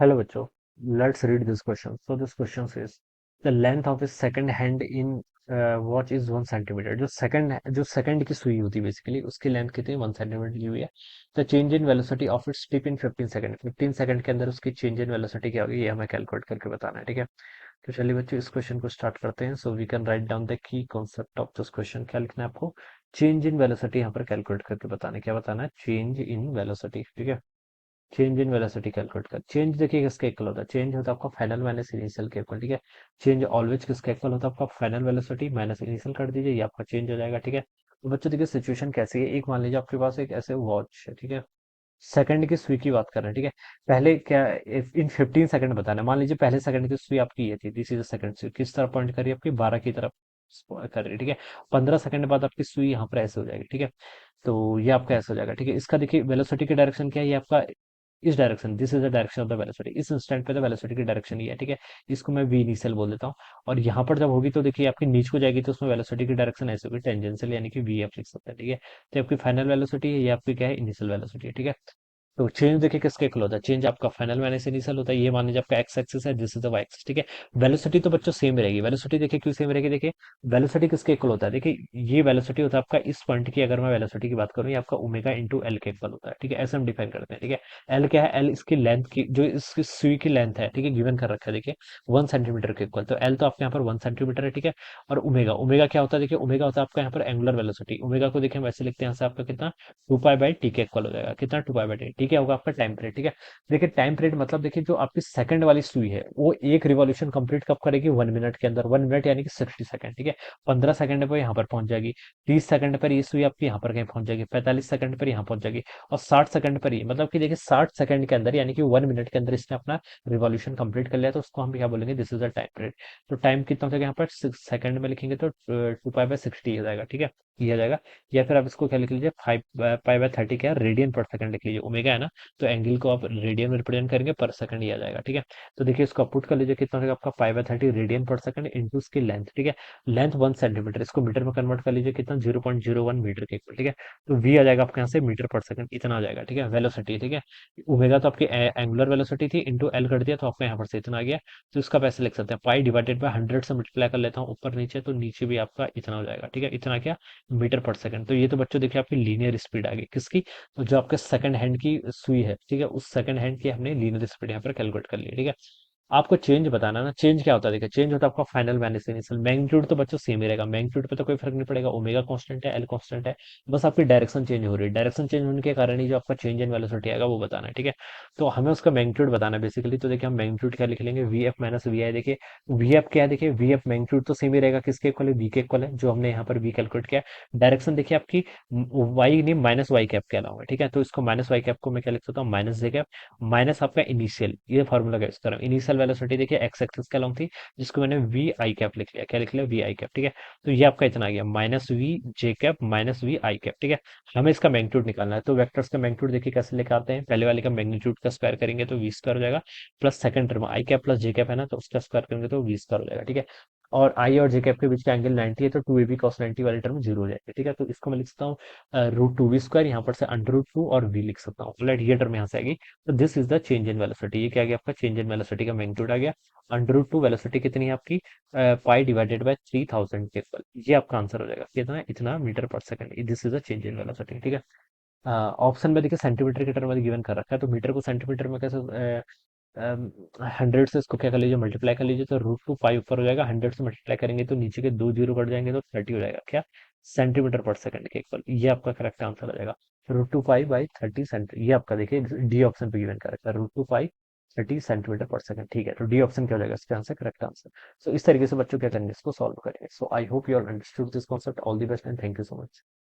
Hello बच्चों, let's read this question. So this question says the length of a second hand in watch is 1 centimeter. जो second की सुई होती है basically उसकी लेंथ कितनी 1 सेंटीमीटर ली हुई है. The change in velocity of its tip in 15 second. 15 second के अंदर उसकी चेंज इन वेलोसिटी क्या होगी ये हमें कैलकुलेट करके बताना है. ठीक है, तो चलिए बच्चों इस क्वेश्चन को स्टार्ट करते हैं. So we can write down the key concept of this question. क्या लिखना है आपको? चेंज इन वेलोसिटी यहाँ पर कैलकुलेट करके बताना है. क्या बताना है? Change in velocity. ठीक है, चेंज इन वेलोसिटी कैलकुलेट कर. चेंज देखिए किसका इक्वल होता है? चेंज होता है आपका फाइनल माइनस इनिशियल के इक्वल. ठीक है, चेंज ऑलवेज किसका इक्वल होता है? आपका फाइनल वेलोसिटी माइनस इनिशियल कर दीजिए, ये आपका चेंज हो जाएगा. ठीक है, तो बच्चों देखिए सिचुएशन कैसी है. एक मान लीजिए आपके पास एक ऐसे वॉच है. ठीक है, सेकंड की सुई की बात कर रहे हैं. ठीक है, पहले क्या इन 15 सेकंड बताना है. मान लीजिए पहले सेकंड की सुई आपकी ये थी, दिस इज सेकंड सुई किस तरफ पॉइंट करी आपकी 12 की तरफ कर रही है. ठीक है, 15 सेकंड बाद आपकी सुई यहाँ पर ऐसे हो जाएगी. ठीक है, तो ये आपका ऐसे हो जाएगा. ठीक है, इसका देखिए वेलोसिटी की डायरेक्शन क्या है? ये आपका इस direction, this is the direction of the velocity. इस इंस्टेंट पे द वेलोसिटी की डायरेक्शन ये है. ठीक है, इसको मैं वी इनिशियल बोल देता हूँ. और यहाँ पर जब होगी तो देखिए आपकी नीचे को जाएगी तो उसमें वेलोसिटी की डायरेक्शन ऐसे होगी टेंजेंशियल, यानी कि वी आप लिख सकते हैं. ठीक है, तो आपकी फाइनल वेलोसिटी है, ये आपकी क्या है? इनिशियल वेलोसिटी है. ठीक है, तो चेंज देखिए किसके इक्वल होता है? चेंज आपका फाइनल माइनस इनिशियल होता है. ये मान लीजिए आपका एक्स एक्सिस है, this is the y axis. ठीक है, वेलोसिटी तो बच्चों सेम रहेगी. वेलोसिटी देखिए क्यों सेम रहेगी? देखिए वेलोसिटी किसके इक्वल होता है? देखिए ये वेलोसिटी होता है आपका इस पॉइंट की, अगर मैं वेलोसिटी की बात करूं, ये आपका ओमेगा इंटू एल के इक्वल होता है. ठीक है, ऐसे हम डिफाइन करते हैं. ठीक है, एल क्या है? एल इसकी लेंथ की, जो इसकी सुई की लेंथ है. ठीक है, गिवन कर रखा है देखिए 1 सेंटीमीटर के इक्वल. तो एल तो आपके यहाँ पर 1 सेंटीमीटर है. ठीक है, और ओमेगा, ओमेगा क्या होता है? देखिए ओमेगा होता है आपका यहाँ पर एंगुलर वेलोसिटी. ओमेगा को देखिए हम ऐसे लिखते हैं, यहाँ से आपका कितना 2 पाई बाई टी के इक्वल हो जाएगा. कितना? 2 पाई बाई टी. ठीक है, होगा आपका टाइम पीरियड. ठीक है, देखिए टाइम पीरियड मतलब देखिए जो आपकी सेकंड वाली सुई है वो एक रिवॉल्यूशन कंप्लीट कब करेगी? 1 मिनट के अंदर. 1 मिनट यानी कि 60 सेकंड. ठीक है, 15 सेकंड पर यहाँ पर पहुंच जाएगी. 30 सेकंड पर ये सुई आपकी यहाँ पर कहीं पहुंच जाएगी. 45 सेकंड पर यहाँ पहुंच जाएगी. और 60 सेकंड पर ही, मतलब कि देखिए 60 सेकंड के अंदर यानी कि 1 मिनट के अंदर इसने अपना रिवॉल्यूशन कंप्लीट कर लिया, तो उसको हम क्या बोलेंगे? This is the time period. तो टाइम कितना हो जाएगा यहाँ पर? 6 सेकंड में लिखेंगे तो 2 पाई बाई 60 हो जाएगा. ठीक है, ये आ जाएगा. या फिर आप इसको क्या लिख लीजिए? 5 पाई बाई 30 क्या? रेडियन पर सेकंड लिख लीजिए. ओमेगा है ना, तो एंगल को आप रेडियन में रिप्रेजेंट करेंगे, पर सेकंड ही आ जाएगा. ठीक है, तो देखिए इसको पुट कर लीजिए, कितना होगा आपका 5/30 रेडियन पर सेकंड इंटू उसकी लेंथ. ठीक है, लेंथ 1 सेंटीमीटर, इसको मीटर में कन्वर्ट कर लीजिए, कितना? 0.01 मीटर के इक्वल. ठीक है, तो वी आ जाएगा आपके यहाँ से मीटर पर सेकंड, इतना आ जाएगा. ठीक है, वेलोसिटी. ठीक है, ओमेगा तो आपकी एंगुलर वेलोसिटी थी, इंटू एल कर दिया तो आपका यहाँ पर से इतना आ गया. तो इसका पैसे लिख सकते हैं पाई डिवाइडेड बाय 100 से मल्टीप्लाई कर लेता हूँ ऊपर नीचे, तो नीचे भी आपका इतना हो जाएगा. ठीक है, इतना क्या? मीटर पर सेकंड. तो ये तो बच्चों देखिए आपकी लीनियर स्पीड आ गई किसकी? तो जो आपके सेकंड हैंड की सुई है. ठीक है, उस सेकंड हैंड की हमने लीनियर स्पीड यहाँ पर कैलकुलेट कर ली. ठीक है, आपको चेंज बताना ना. चेंज क्या होता है? देखिए चेंज होता है आपका फाइनल माइनस इनिशियल. मैग्नीट्यूड तो बच्चों सेम ही रहेगा, मैग्नीट्यूड पे तो कोई फर्क नहीं पड़ेगा. ओमेगा कांस्टेंट है, एल कांस्टेंट है, बस आपकी डायरेक्शन चेंज हो रही है. डायरेक्शन चेंज होने के कारण ही जो आपका चेंज इन वेलोसिटी आएगा वो बताना है. ठीक है, तो हमें उसका मैग्नीट्यूड बताना है बेसिकली. तो देखिए हम मैग्नीट्यूड क्या लिख लेंगे? वी एफ माइनस वी आई. देखिए वी एफ क्या है? देखिए वी एफ मैग्नीट्यूड तो सेम ही रहेगा, किसके इक्वल है? वी के इक्वल है, जो हमने यहाँ पर वी कैलकुलेट किया. डायरेक्शन देखिए आपकी वाई नहीं, माइनस वाई कैप के अलावा. ठीक है, तो इसको माइनस वाई कैप को मैं क्या लिख सकता हूँ? माइनस जे कैप माइनस आपका इनिशियल. ये फॉर्मूला का यूज कर रहा हूँ. इनिशियल वेलोसिटी देखिए एक्स एक्सिस के अलॉन्ग थी, जिसको मैंने वी आई कैप लिख लिया. क्या लिख लिया? V i cap. ठीक है, तो ये आपका इतना आ गया minus v j cap minus v i cap. ठीक है, हमें इसका मैग्नीट्यूड निकालना है. तो वेक्टर्स का मैग्नीट्यूड देखिए कैसे लेके आते हैं? पहले वाले का मैग्नीट्यूड का स्क्वायर करेंगे तो वी स्क्वायर हो जाएगा, प्लस सेकंड टर्म आई कैप प्लस जे कैप है ना, तो उसका स्क्वायर करेंगे तो वी स्क्वायर हो जाएगा. ठीक है, और आई और जे कैप के बीच का एंगल 90 है, तो 2ab cos 90 वाली टर्म जीरो हो जाएगी. ठीक है, तो इसको मैं लिख सकता हूँ √2v², यहाँ पर से √2 और v लिख सकता हूँ. राइट, ये टर्म यहाँ से आएगी. तो this is the change in velocity. ये क्या आ गया आपका? चेंज इन वेलोसिटी का मैग्नीट्यूड आ गया. √2 वेलोसिटी कितनी है आपकी? पाई डिवाइडेड बाय 3000 के इक्वल. ये आपका आंसर हो जाएगा. कितना? इतना मीटर पर second. This is the change in velocity. ठीक है, ऑप्शन में देखिए सेंटीमीटर की टर्म में गिवन कर रखा है, तो मीटर को सेंटीमीटर में कैसे? 100 से इसको क्या कर लीजिए? मल्टीप्लाई कर लीजिए, तो √2 पाई ऊपर हो जाएगा. 100 से मल्टीप्लाई करेंगे तो नीचे के 2 जीरो कट जाएंगे, तो 30 हो जाएगा. क्या? सेंटीमीटर पर सेकंड के इक्वल. ये आपका करेक्ट आंसर हो जाएगा. √2 पाई बाई 30 सेंटी, ये आपका देखिए डी ऑप्शन पे गिवन कर रखा है. √2 पाई 30 सेंटीमीटर पर सेकंड. ठीक है, तो डी ऑप्शन क्या हो जाएगा इसका आंसर? Correct answer. सो इस तरीके से बच्चों क्या करेंगे? इसको सॉल्व करेंगे. So I hope you are understood this concept. All the best and thank you so much.